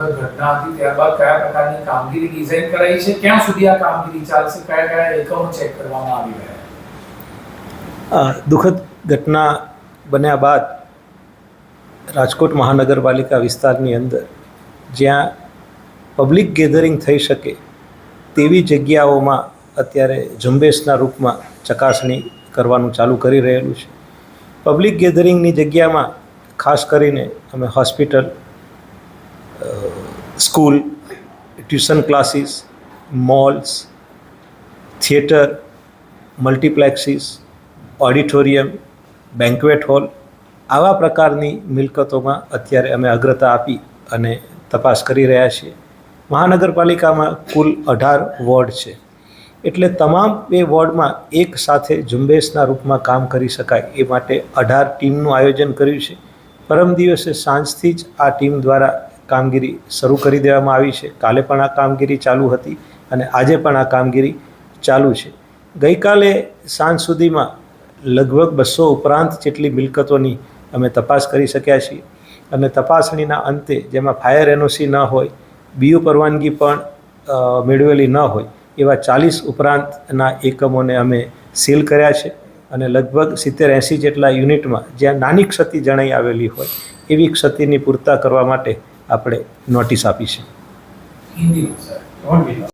ઘટના હતી ત્યારબાદ કયા પ્રકારની કામગીરી ડિઝાઇન કરાઈ છે, ક્યાં સુધી આ કામગીરી ચાલશે, કયા કયા એકમો ચેક કરવામાં આવી રહ્યા? દુઃખદ ઘટના બન્યા બાદ રાજકોટ મહાનગરપાલિકા વિસ્તારની અંદર જ્યાં પબ્લિક ગેધરિંગ થઈ શકે તેવી જગ્યાઓમાં અત્યારે ઝુંબેશના રૂપમાં ચકાસણી કરવાનું ચાલુ કરી રહેલું છે. પબ્લિક ગેધરિંગની જગ્યામાં ખાસ કરીને અમે hospital, school, tuition classes, malls, theatre, multiplexes, auditorium, banquet hall આવા પ્રકારની મિલકતોમાં અત્યારે અમે અગ્રતા આપી અને તપાસ કરી રહ્યા છીએ. મહાનગરપાલિકામાં કુલ 18 વોર્ડ છે, એટલે તમામ એ વોર્ડમાં એક સાથે ઝુંબેશના રૂપમાં કામ કરી શકાય એ માટે 18 ટીમનું આયોજન કર્યું છે. પરમ દિવસે સાંજથી જ આ ટીમ દ્વારા કામગીરી શરૂ કરી દેવામાં આવી છે. કાલે પણ આ કામગીરી ચાલુ હતી અને આજે પણ આ કામગીરી ચાલુ છે. ગઈકાલે સાંજ સુધીમાં લગભગ 200 ઉપરાંત જેટલી મિલકતોની અમે તપાસ કરી શક્યા છીએ અને તપાસણીના અંતે જેમાં ફાયર એનઓસી ન હોય, બીયુ પરવાનગી પણ મેળવેલી ન હોય એવા 40 ઉપરાંતના એકમોને અમે સીલ કર્યા છે અને લગભગ 70-80 જેટલા યુનિટમાં જ્યાં નાની ક્ષતિ જણાઈ આવેલી હોય એવી ક્ષતિની પૂરતા કરવા માટે આપણે નોટિસ આપી છે.